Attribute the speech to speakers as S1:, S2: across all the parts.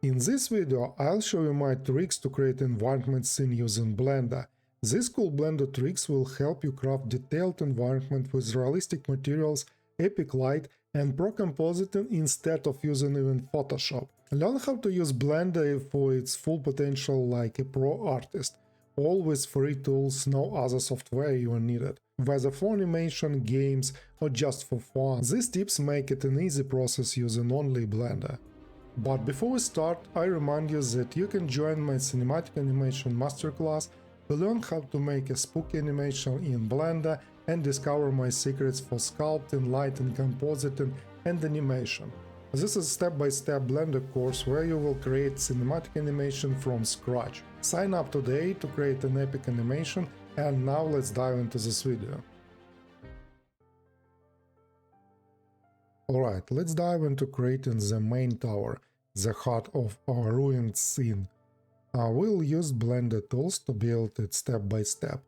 S1: In this video, I'll show you my tricks to create environment scene using Blender. These cool Blender tricks will help you craft detailed environment with realistic materials, epic light, and pro compositing instead of using even Photoshop. Learn how to use Blender for its full potential like a pro artist. All with free tools, no other software even needed. Whether for animation, games, or just for fun, these tips make it an easy process using only Blender. But before we start, I remind you that you can join my cinematic animation masterclass to learn how to make a spooky animation in Blender and discover my secrets for sculpting, lighting, compositing, and animation. This is a step-by-step Blender course where you will create cinematic animation from scratch. Sign up today to create an epic animation, and now let's dive into this video. Alright, let's dive into creating the main tower, the heart of our ruined scene. We'll use Blender tools to build it step by step.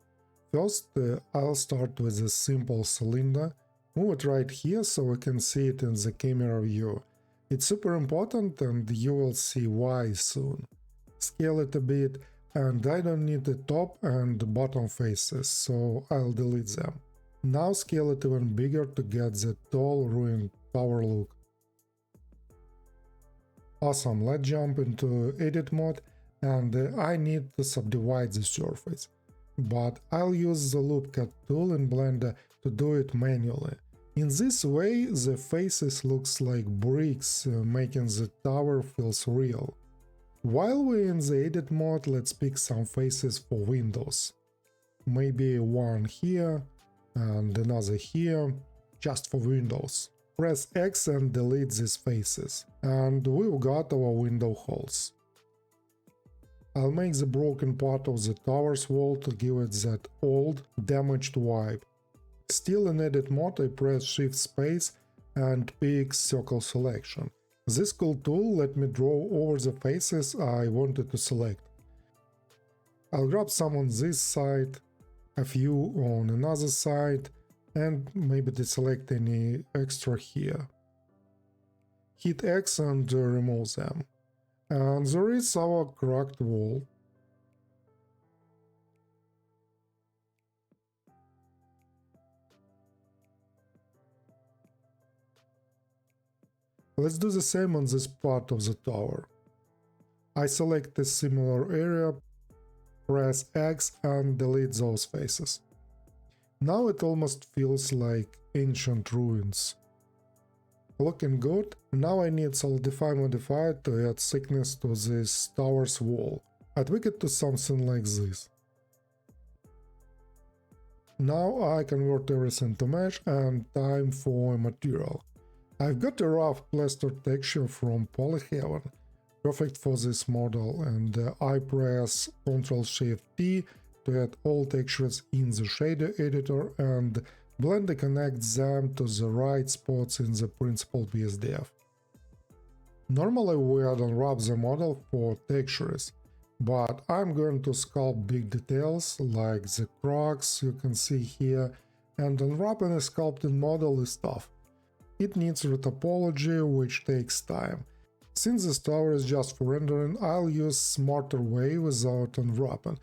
S1: First, I'll start with a simple cylinder, move it right here so we can see it in the camera view. It's super important and you will see why soon. Scale it a bit, and I don't need the top and bottom faces, so I'll delete them. Now scale it even bigger to get the tall ruined tower look. Awesome, let's jump into edit mode, and I need to subdivide the surface. But I'll use the loop cut tool in Blender to do it manually. In this way, the faces looks like bricks, making the tower feels real. While we're in the edit mode, let's pick some faces for windows. Maybe one here and another here, just for windows. Press X and delete these faces, and we've got our window holes. I'll make the broken part of the tower's wall to give it that old, damaged vibe. Still in edit mode, I press Shift Space and pick Circle Selection. This cool tool let me draw over the faces I wanted to select. I'll grab some on this side, a few on another side, and maybe deselect any extra here. Hit X and remove them. And there is our cracked wall. Let's do the same on this part of the tower. I select a similar area, press X and delete those faces. Now it almost feels like ancient ruins. Looking good. Now I need Solidify modifier to add thickness to this tower's wall. I tweak it to something like this. Now I convert everything to mesh and time for material. I've got a rough plaster texture from Polyheaven, perfect for this model, and I press Ctrl-Shift-T to add all textures in the shader editor, and Blender connects them to the right spots in the principal BSDF. Normally we would unwrap the model for textures, but I'm going to sculpt big details like the cracks you can see here, and unwrapping a sculpted model is tough. It needs retopology, which takes time. Since this tower is just for rendering, I'll use smarter way without unwrapping.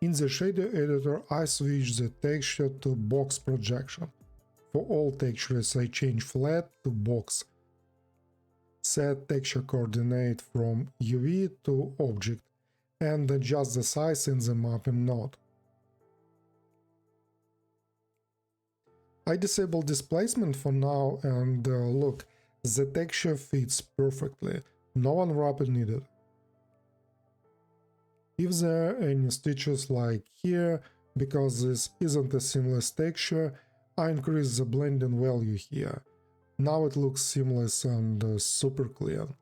S1: In the shader editor, I switch the texture to box projection. For all textures, I change flat to box. Set texture coordinate from UV to object, and adjust the size in the mapping node. I disable displacement for now, and look, the texture fits perfectly, no unwrapping needed. If there are any stitches like here, because this isn't a seamless texture, I increase the blending value here. Now it looks seamless and super clean.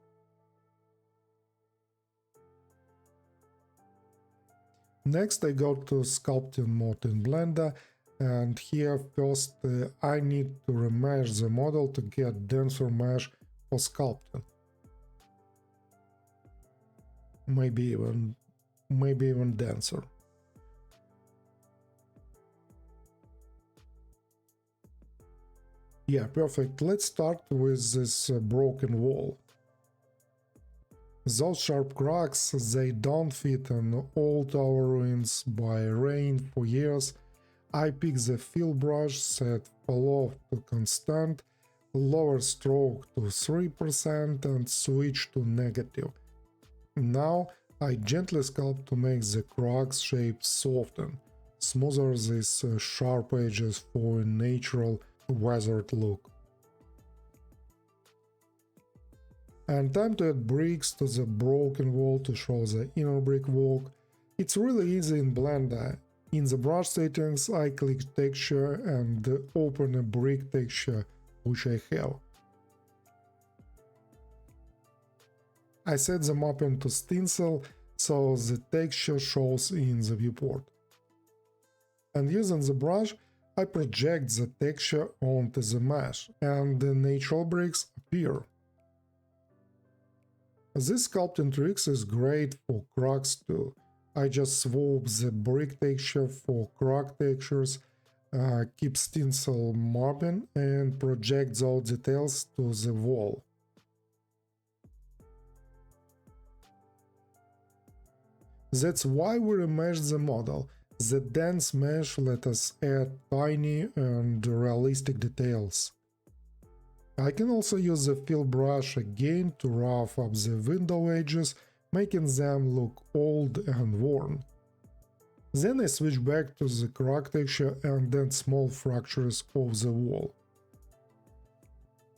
S1: Next I go to Sculpting mode in Blender, and here first I need to remesh the model to get denser mesh for sculpting. Maybe even denser. Yeah, perfect. Let's start with this broken wall. Those sharp cracks, they don't fit in old tower ruins by rain for years. I pick the fill brush, set fall-off to constant, lower stroke to 3% and switch to negative. Now I gently sculpt to make the cracks shape soften, smoother these sharp edges for a natural weathered look. And time to add bricks to the broken wall to show the inner brick walk. It's really easy in Blender. In the brush settings I click texture and open a brick texture which I have. I set the mapping to stencil so the texture shows in the viewport. And using the brush I project the texture onto the mesh and the natural bricks appear. This sculpting trick is great for cracks too. I just swap the brick texture for crack textures, keep stencil mapping and project those details to the wall. That's why we remesh the model. The dense mesh let us add tiny and realistic details. I can also use the fill brush again to rough up the window edges, making them look old and worn. Then I switch back to the crack texture and then small fractures of the wall.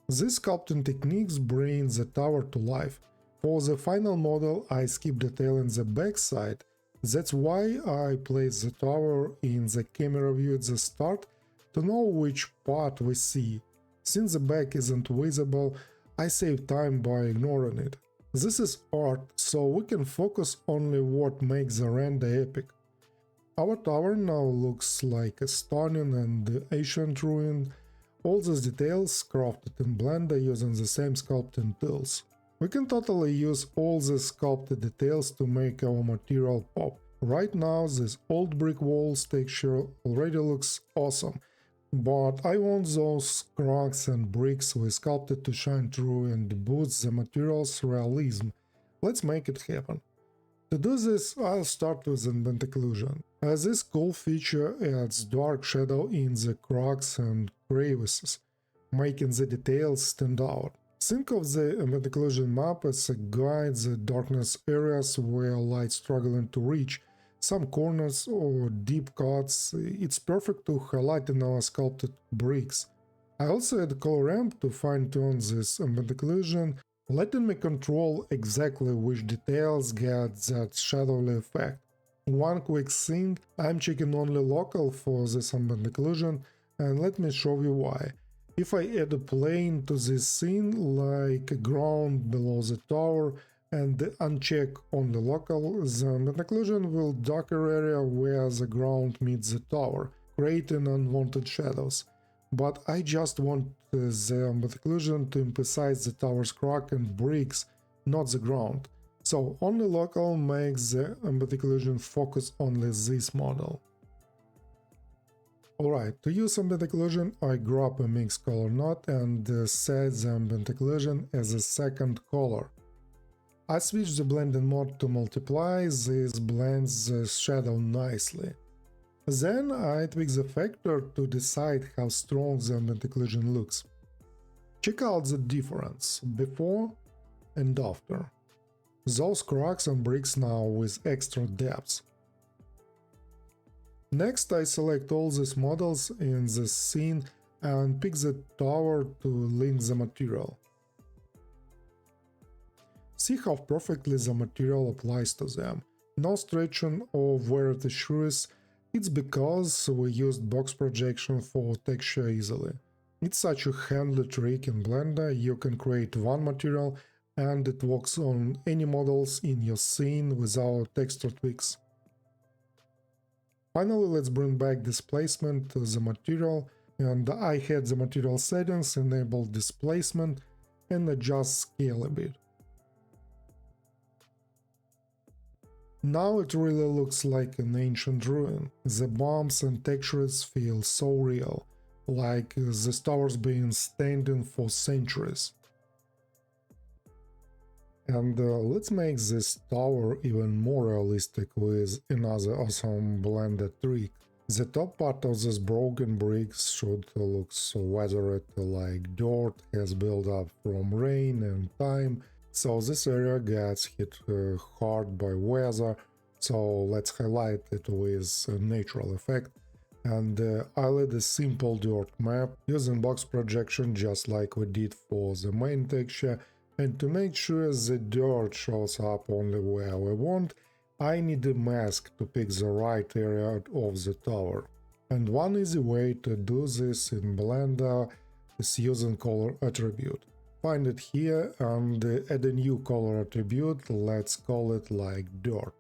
S1: These sculpting techniques bring the tower to life. For the final model I skip detailing the backside. That's why I place the tower in the camera view at the start to know which part we see. Since the back isn't visible, I save time by ignoring it. This is art, so we can focus only what makes the render epic. Our tower now looks like a stunning and ancient ruin. All these details crafted in Blender using the same sculpting tools. We can totally use all the sculpted details to make our material pop. Right now this old brick walls texture already looks awesome. But I want those cracks and bricks we sculpted to shine through and boost the material's realism. Let's make it happen. To do this, I'll start with Ambient Occlusion. This cool feature adds dark shadow in the cracks and crevices, making the details stand out. Think of the Ambient Occlusion Map as a guide the darkness areas where light's struggling to reach, some corners or deep cuts. It's perfect to highlight in our sculpted bricks. I also add color ramp to fine-tune this ambient occlusion, letting me control exactly which details get that shadowy effect. One quick thing, I'm checking only local for this ambient occlusion, and let me show you why. If I add a plane to this scene, like a ground below the tower, and uncheck only local, the ambient occlusion will darker area where the ground meets the tower, creating unwanted shadows. But I just want the ambient occlusion to emphasize the tower's crack and bricks, not the ground. So only local makes the ambient occlusion focus only this model. Alright, to use ambient occlusion, I grab a mix color node and set the ambient occlusion as a second color. I switch the blending mode to multiply, this blends the shadow nicely. Then I tweak the factor to decide how strong the ambient occlusion looks. Check out the difference before and after. Those cracks and bricks now with extra depth. Next I select all these models in the scene and pick the tower to link the material. See how perfectly the material applies to them. No stretching or variety shrews. It's because we used box projection for texture easily. It's such a handy trick in Blender. You can create one material and it works on any models in your scene without extra tweaks. Finally, let's bring back displacement to the material, and I had the material settings enable displacement and adjust scale a bit. Now it really looks like an ancient ruin. The bumps and textures feel so real, like the tower's been standing for centuries. And let's make this tower even more realistic with another awesome blended trick. The top part of this broken bricks should look so weathered, like dirt has built up from rain and time, so this area gets hit hard by weather, so let's highlight it with a natural effect. And I'll add a simple dirt map using box projection just like we did for the main texture, and to make sure the dirt shows up only where we want, I need a mask to pick the right area of the tower. And one easy way to do this in Blender is using color attribute. Find it here and add a new color attribute, let's call it like dirt.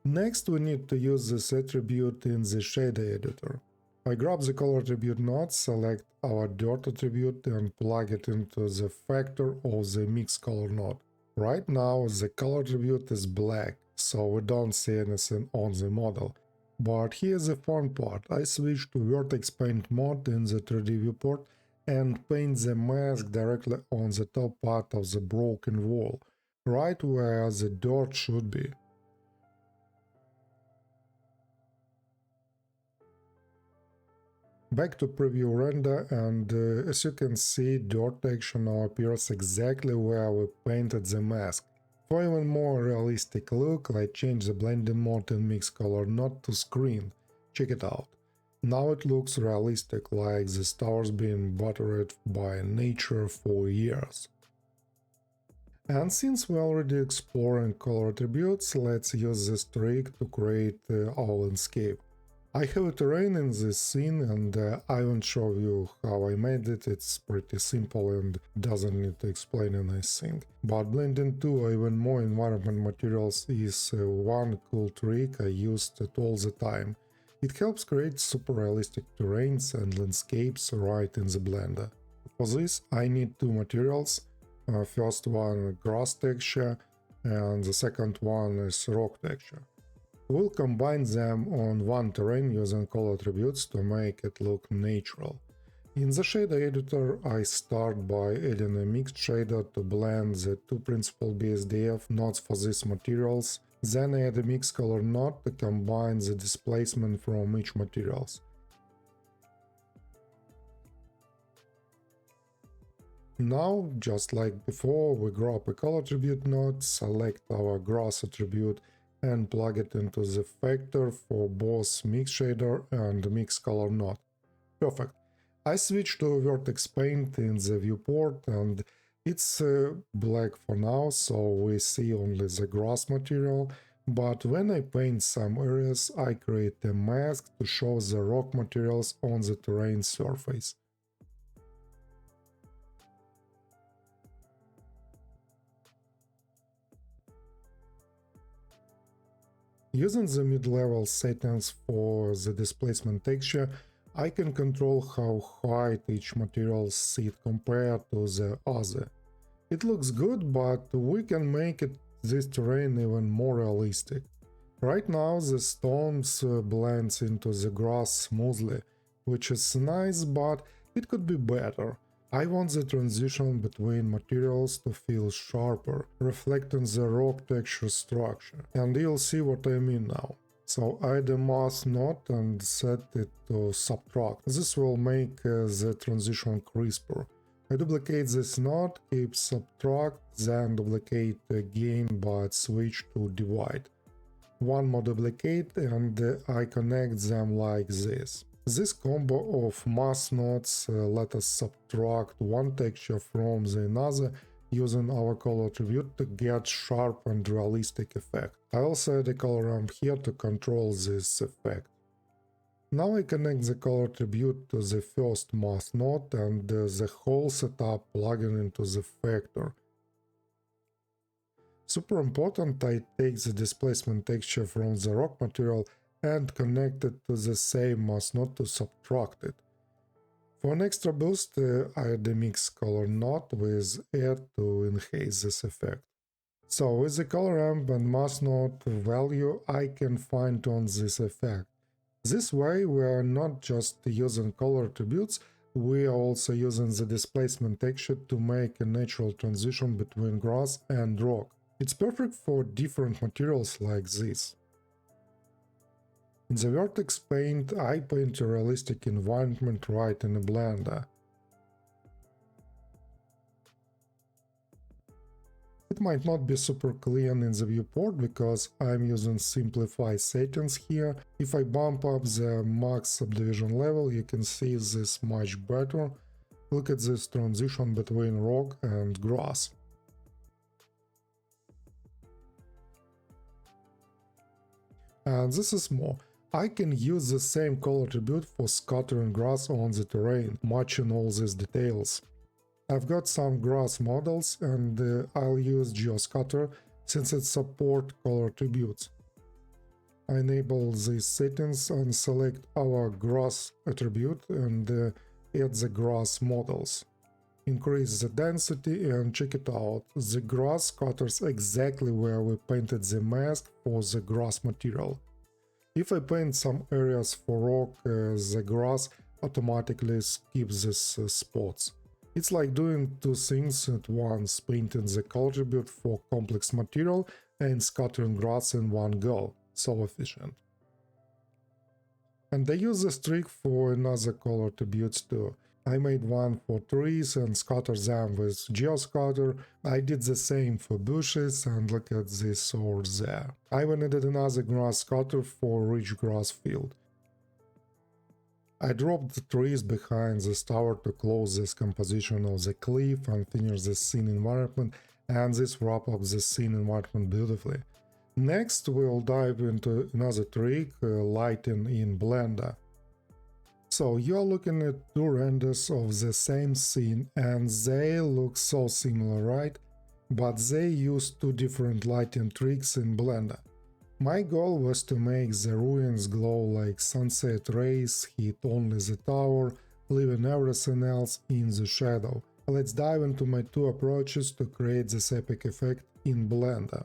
S1: Next we need to use this attribute in the shader editor. I grab the color attribute node, select our dirt attribute and plug it into the factor of the mix color node. Right now the color attribute is black, so we don't see anything on the model. But here's the fun part, I switch to Vertex paint mode in the 3D viewport and paint the mask directly on the top part of the broken wall, right where the dirt should be. Back to preview render, and as you can see, dirt texture now appears exactly where we painted the mask. For even more realistic look, I change the blending mode in mix color node to screen. Check it out. Now it looks realistic, like this tower's been buttered by nature for years. And since we're already exploring color attributes, let's use this trick to create our landscape. I have a terrain in this scene and I won't show you how I made it, it's pretty simple and doesn't need to explain anything. But blending two even more environment materials is one cool trick I used it all the time. It helps create super realistic terrains and landscapes right in the Blender. For this I need two materials, first one grass texture and the second one is rock texture. We'll combine them on one terrain using color attributes to make it look natural. In the shader editor, I start by adding a mixed shader to blend the two principal BSDF nodes for these materials, then I add a mix color node to combine the displacement from each materials. Now, just like before, we grab a color attribute node, select our grass attribute and plug it into the factor for both mix shader and mix color node. Perfect. I switch to Vertex paint in the viewport and it's black for now, so we see only the grass material, but when I paint some areas I create a mask to show the rock materials on the terrain surface. Using the mid-level settings for the displacement texture, I can control how high each material sits compared to the other. It looks good, but we can make this terrain even more realistic. Right now the stones blends into the grass smoothly, which is nice, but it could be better. I want the transition between materials to feel sharper, reflecting the rock texture structure, and you'll see what I mean now. So add a mask node and set it to subtract. This will make the transition crisper. I duplicate this node, keep subtract, then duplicate again but switch to divide. One more duplicate and I connect them like this. This combo of mask nodes let us subtract one texture from the another using our color attribute to get sharp and realistic effect. I also add a color ramp here to control this effect. Now I connect the color attribute to the first mask node and the whole setup plugging into the factor. Super important, I take the displacement texture from the rock material and connect it to the same mask node to subtract it. For an extra boost, I add a mix color node with add to enhance this effect. So with the color ramp and mask node value, I can fine-tune this effect. This way we are not just using color attributes, we are also using the displacement texture to make a natural transition between grass and rock. It's perfect for different materials like this. In the Vertex paint, I paint a realistic environment right in a blender. It might not be super clean in the viewport because I'm using simplify settings here. If I bump up the max subdivision level, you can see this much better. Look at this transition between rock and grass. And this is more. I can use the same color attribute for scattering grass on the terrain, matching all these details. I've got some grass models and I'll use geoscatter since it supports color attributes. I enable these settings and select our grass attribute and add the grass models. Increase the density and check it out. The grass scatters exactly where we painted the mask for the grass material. If I paint some areas for rock, the grass automatically skips these spots. It's like doing two things at once, painting the color attribute for complex material and scattering grass in one go. So efficient. And I use this trick for another color attributes too. I made one for trees and scattered them with geoscatter. I did the same for bushes and look at this over there. I even added another grass scatter for rich grass field. I dropped the trees behind this tower to close this composition of the cliff and finish the scene environment, and this wrap up the scene environment beautifully. Next we'll dive into another trick, lighting in Blender. So you're looking at two renders of the same scene and they look so similar, right? But they use two different lighting tricks in Blender. My goal was to make the ruins glow like sunset rays, hit only the tower, leaving everything else in the shadow. Let's dive into my two approaches to create this epic effect in Blender.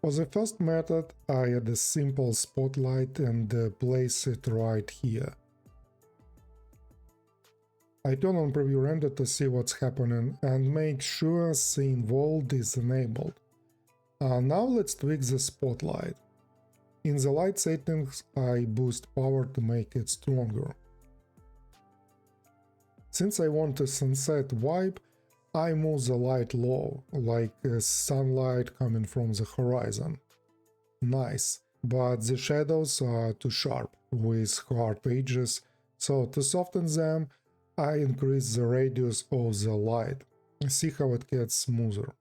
S1: For the first method, I add a simple spotlight and place it right here. I turn on preview render to see what's happening and make sure scene world is enabled. Now let's tweak the spotlight. In the light settings, I boost power to make it stronger. Since I want a sunset vibe, I move the light low, like sunlight coming from the horizon. Nice, but the shadows are too sharp, with hard edges, so to soften them, I increase the radius of the light. See how it gets smoother.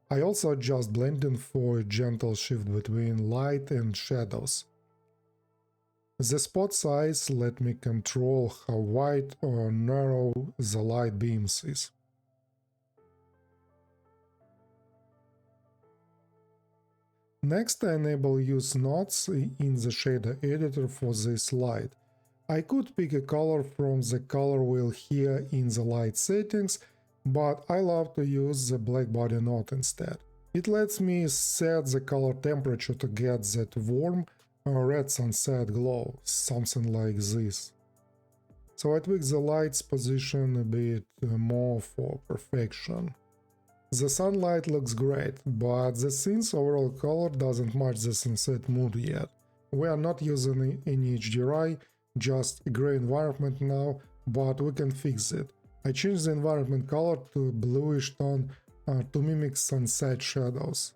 S1: I also adjust blending for a gentle shift between light and shadows. The spot size let me control how wide or narrow the light beams is. Next, I enable use nodes in the shader editor for this light. I could pick a color from the color wheel here in the light settings, but I love to use the black body node instead. It lets me set the color temperature to get that warm red sunset glow, something like this. So I tweak the light's position a bit more for perfection. The sunlight looks great, but the scene's overall color doesn't match the sunset mood yet. We are not using any HDRI, just a gray environment now, but we can fix it. I changed the environment color to bluish tone to mimic sunset shadows.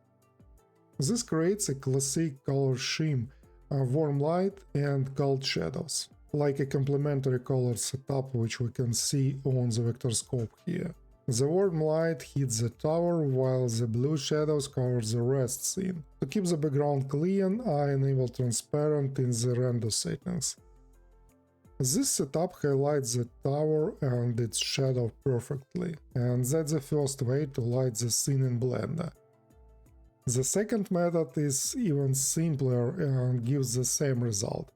S1: This creates a classic color scheme, warm light and cold shadows, like a complementary color setup which we can see on the vector scope here. The warm light hits the tower while the blue shadows cover the rest scene. To keep the background clean, I enable transparent in the render settings. This setup highlights the tower and its shadow perfectly, and that's the first way to light the scene in Blender. The second method is even simpler and gives the same result.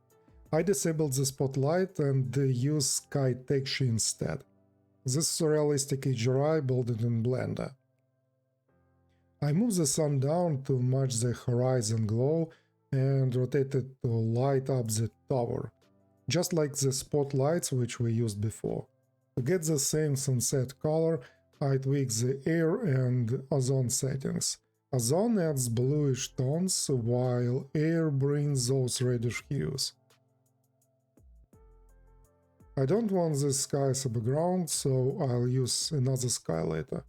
S1: I disabled the spotlight and use sky texture instead. This is a realistic HDRI built in Blender. I move the sun down to match the horizon glow and rotate it to light up the tower, just like the spotlights which we used before. To get the same sunset color, I tweak the air and ozone settings. Ozone adds bluish tones, while air brings those reddish hues. I don't want this sky as a background, so I'll use another sky later.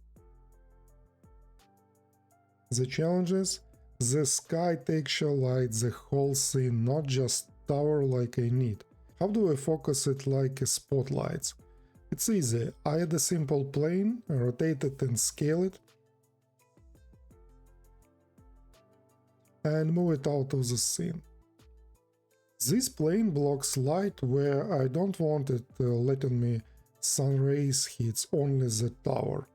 S1: The challenge is, the sky texture lights the whole scene, not just tower like I need. How do I focus it like a spotlight? It's easy. I add a simple plane, rotate it and scale it, and move it out of the scene. This plane blocks light where I don't want it letting me sun rays hits only the tower.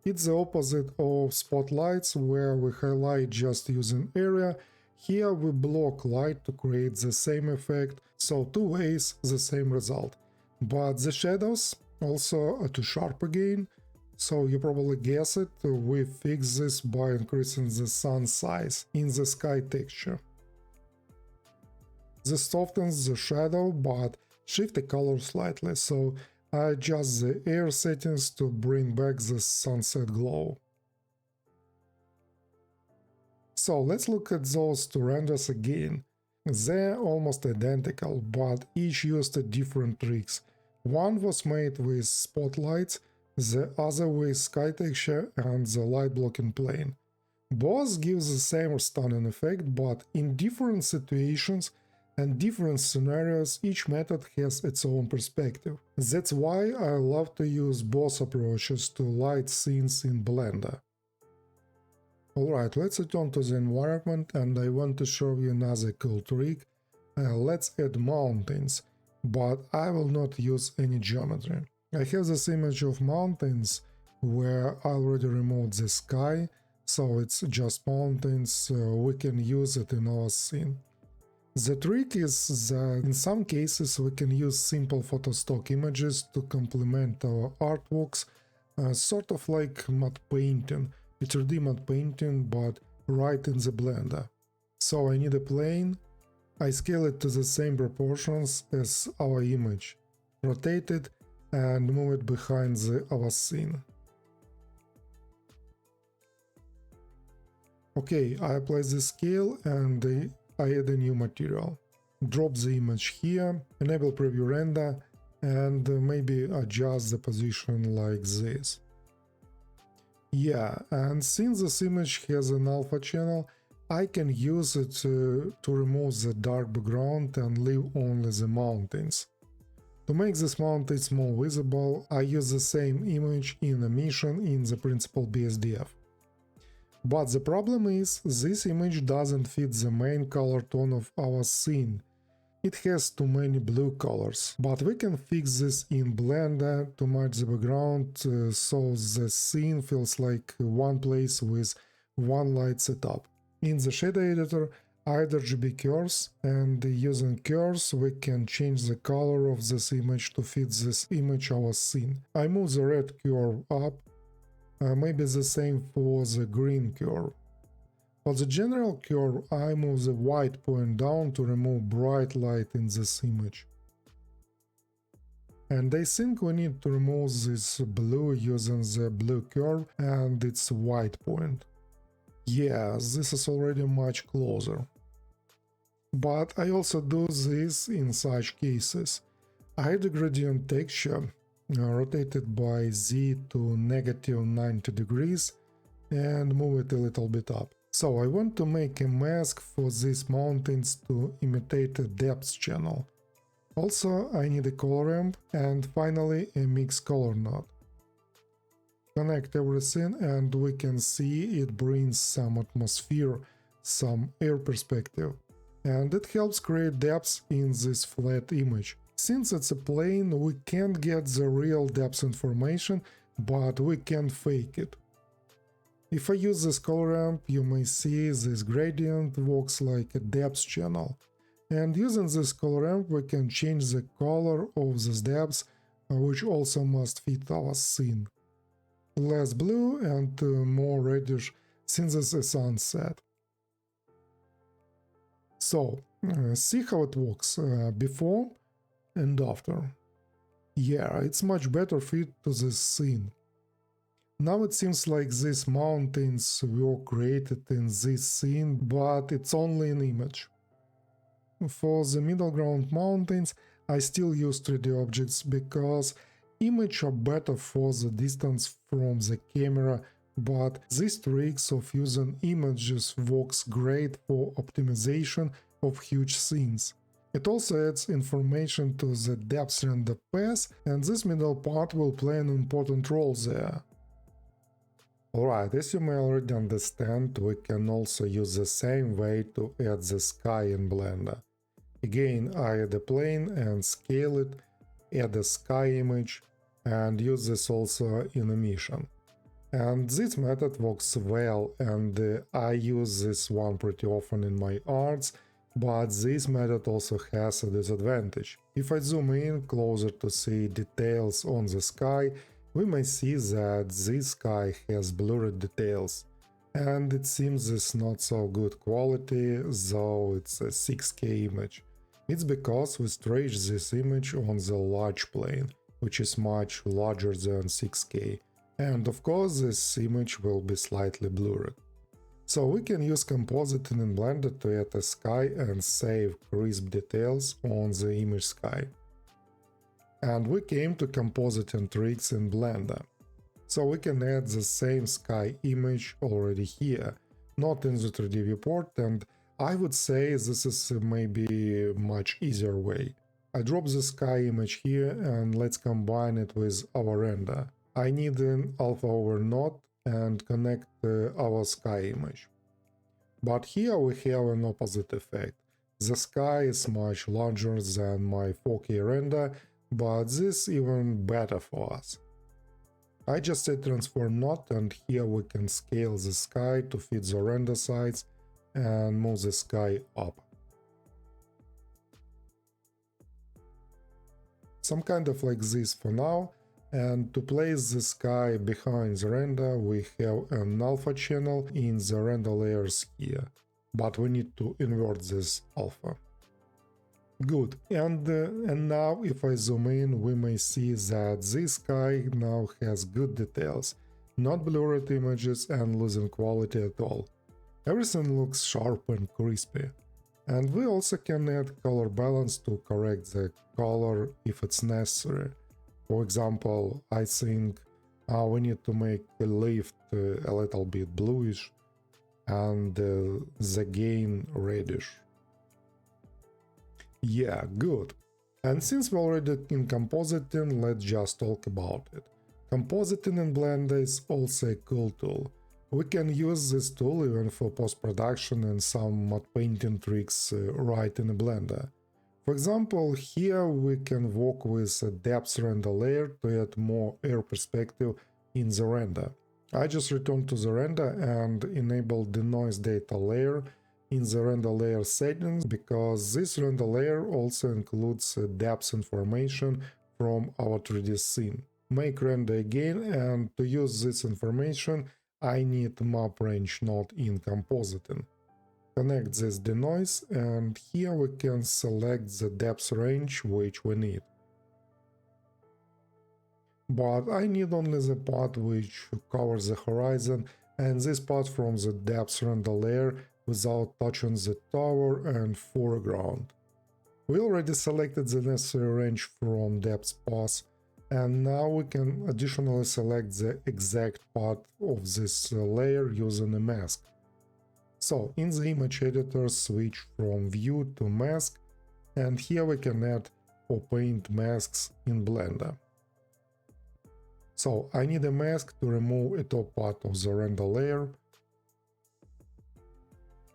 S1: It's the opposite of spotlights where we highlight just using area. Here we block light to create the same effect, so two ways the same result. But the shadows also are too sharp again, so you probably guess it, we fix this by increasing the sun size in the sky texture. This softens the shadow but shift the color slightly, so I adjust the air settings to bring back the sunset glow. So let's look at those two renders again. They're almost identical, but each used different tricks. One was made with spotlights, the other with sky texture and the light blocking plane. Both give the same stunning effect, but in different situations and different scenarios, each method has its own perspective. That's why I love to use both approaches to light scenes in Blender. Alright, let's return to the environment, and I want to show you another cool trick. Let's add mountains, but I will not use any geometry. I have this image of mountains where I already removed the sky, so it's just mountains, we can use it in our scene. The trick is that in some cases we can use simple photo stock images to complement our artworks, sort of like matte painting, a 3D matte painting, but right in the Blender. So I need a plane, I scale it to the same proportions as our image, rotate it and move it behind our scene. Okay, I apply the scale and I add a new material. Drop the image here, enable preview render, and maybe adjust the position like this. Yeah, and since this image has an alpha channel, I can use it to remove the dark background and leave only the mountains. To make these mountains more visible, I use the same image in emission in the principal BSDF. But the problem is, this image doesn't fit the main color tone of our scene. It has too many blue colors, but we can fix this in Blender to match the background so the scene feels like one place with one light setup. In the shader editor, I add RGB curves, and using curves we can change the color of this image to fit this image our scene. I move the red curve up, maybe the same for the green curve. For the general curve, I move the white point down to remove bright light in this image. And I think we need to remove this blue using the blue curve and its white point. Yeah, this is already much closer. But I also do this in such cases. I add a gradient texture, rotate it by Z to -90 degrees and move it a little bit up. So I want to make a mask for these mountains to imitate a depth channel. Also I need a color ramp and finally a mix color node. Connect everything and we can see it brings some atmosphere, some air perspective. And it helps create depth in this flat image. Since it's a plane, we can't get the real depth information, but we can fake it. If I use this color ramp, you may see this gradient works like a depth channel. And using this color ramp, we can change the color of this depth, which also must fit our scene. Less blue and more reddish since it's a sunset. So, see how it works before and after. Yeah, it's much better fit to this scene. Now it seems like these mountains were created in this scene, but it's only an image. For the middle ground mountains, I still use 3D objects because images are better for the distance from the camera, but this tricks of using images works great for optimization of huge scenes. It also adds information to the depth render path, and this middle part will play an important role there. Alright, as you may already understand, we can also use the same way to add the sky in Blender. Again, I add a plane and scale it, add a sky image, and use this also in emission. And this method works well, and I use this one pretty often in my arts, but this method also has a disadvantage. If I zoom in closer to see details on the sky, we may see that this sky has blurred details. And it seems it's not so good quality, though it's a 6K image. It's because we stretched this image on the large plane, which is much larger than 6K. And of course this image will be slightly blurred. So we can use Compositing in Blender to add a sky and save crisp details on the image sky. And we came to Compositing tricks in Blender. So we can add the same sky image already here, not in the 3D viewport, and I would say this is maybe a much easier way. I drop the sky image here and let's combine it with our render. I need an alpha over node and connect our sky image. But here we have an opposite effect. The sky is much larger than my 4K render, but this is even better for us. I just said transform node, and here we can scale the sky to fit the render size and move the sky up. Some kind of like this for now. And to place the sky behind the render, we have an alpha channel in the render layers here, but we need to invert this alpha. Good, and now if I zoom in, we may see that this sky now has good details, not blurred images and losing quality at all. Everything looks sharp and crispy. And we also can add color balance to correct the color if it's necessary. For example, I think we need to make the lift a little bit bluish and the gain reddish. Yeah, good. And since we're already in Compositing, let's just talk about it. Compositing in Blender is also a cool tool. We can use this tool even for post-production and some matte painting tricks right in Blender. For example, here we can work with a depth render layer to add more air perspective in the render. I just return to the render and enable the noise data layer in the render layer settings, because this render layer also includes depth information from our 3D scene. Make render again, and to use this information I need map range node in Compositing. Connect this denoise, and here we can select the depth range which we need. But I need only the part which covers the horizon and this part from the depth render layer without touching the tower and foreground. We already selected the necessary range from depth path, and now we can additionally select the exact part of this layer using a mask. So, in the image editor, switch from view to mask, and here we can add or paint masks in Blender. So, I need a mask to remove a top part of the render layer.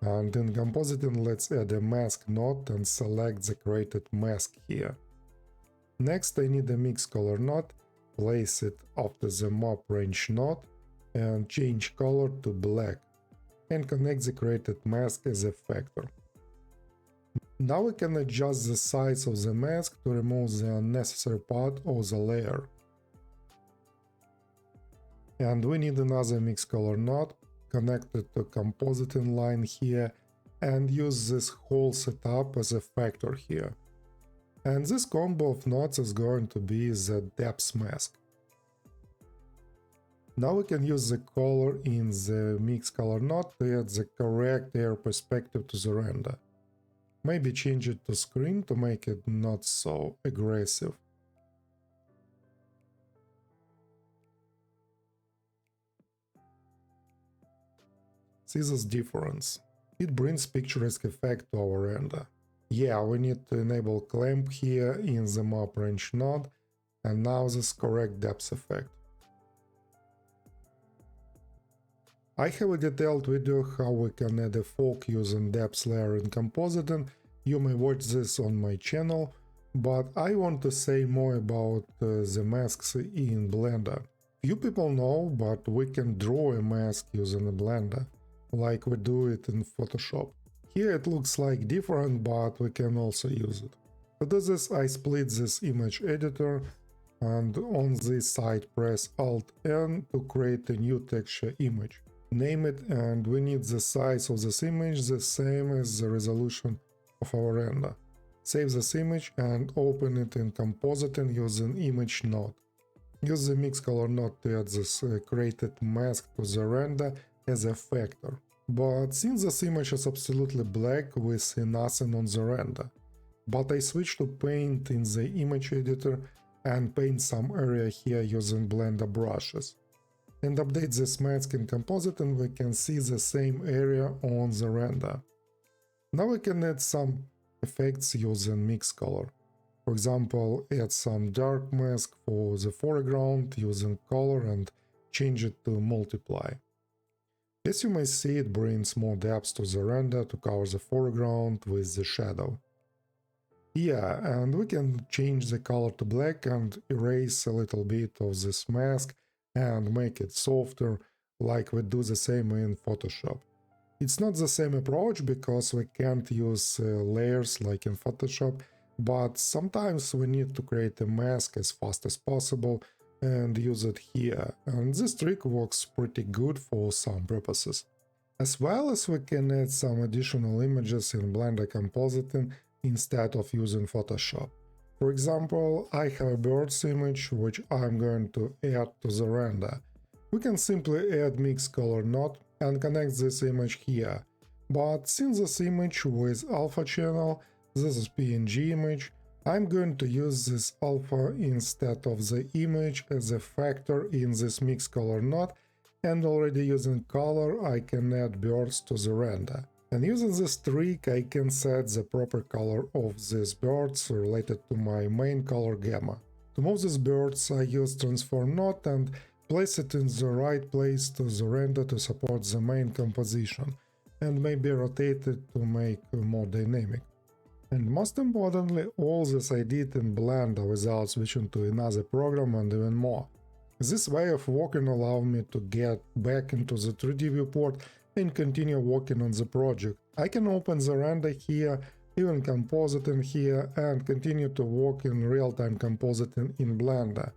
S1: And in Compositing, let's add a mask node and select the created mask here. Next, I need a mix color node, place it after the map range node, and change color to black, and connect the created mask as a factor. Now we can adjust the size of the mask to remove the unnecessary part of the layer. And we need another mix color node connected to Compositing line here, and use this whole setup as a factor here. And this combo of nodes is going to be the depth mask. Now we can use the color in the mix color node to add the correct air perspective to the render. Maybe change it to screen to make it not so aggressive. See this difference? It brings picturesque effect to our render. Yeah, we need to enable clamp here in the map range node, and now this correct depth effect. I have a detailed video how we can add a fog using depth layer in Compositing. You may watch this on my channel, but I want to say more about the masks in Blender. Few people know, but we can draw a mask using a Blender, like we do it in Photoshop. Here it looks like different, but we can also use it. To do this, I split this image editor, and on this side press Alt-N to create a new texture image. Name it, and we need the size of this image the same as the resolution of our render. Save this image and open it in Compositing using image node. Use the mix color node to add this created mask to the render as a factor. But since this image is absolutely black, we see nothing on the render. But I switch to paint in the image editor and paint some area here using Blender brushes. And update this mask in Compositing, we can see the same area on the render. Now we can add some effects using mix color. For example, add some dark mask for the foreground using color and change it to multiply. As you may see, it brings more depth to the render to cover the foreground with the shadow. Yeah, and we can change the color to black and erase a little bit of this mask and make it softer, like we do the same in Photoshop. It's not the same approach because we can't use layers like in Photoshop, but sometimes we need to create a mask as fast as possible and use it here, and this trick works pretty good for some purposes. As well as we can add some additional images in Blender Compositing instead of using Photoshop. For example, I have a bird's image which I'm going to add to the render. We can simply add mix color node and connect this image here. But since this image with alpha channel, this is PNG image, I'm going to use this alpha instead of the image as a factor in this mix color node, and already using color I can add birds to the render. And using this trick I can set the proper color of these birds related to my main color gamma. To move these birds I use transform node and place it in the right place to the render to support the main composition, and maybe rotate it to make it more dynamic. And most importantly, all this I did in Blender without switching to another program and even more. This way of working allowed me to get back into the 3D viewport and continue working on the project. I can open the render here, even Compositing here, and continue to work in real-time Compositing in Blender.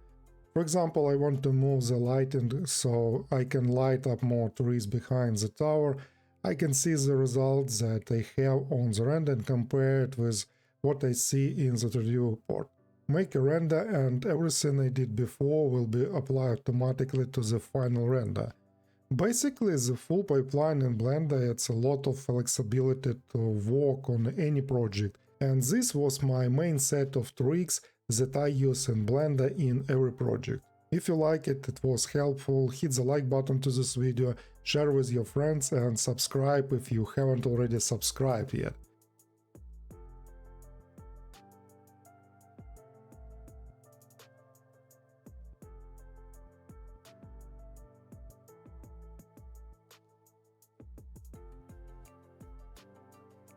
S1: For example, I want to move the lighting so I can light up more trees behind the tower. I can see the results that I have on the render and compare it with what I see in the 3D viewport. Make a render and everything I did before will be applied automatically to the final render. Basically, the full pipeline in Blender adds a lot of flexibility to work on any project, and this was my main set of tricks that I use in Blender in every project. If you like it, it was helpful, hit the like button to this video, share with your friends and subscribe if you haven't already subscribed yet.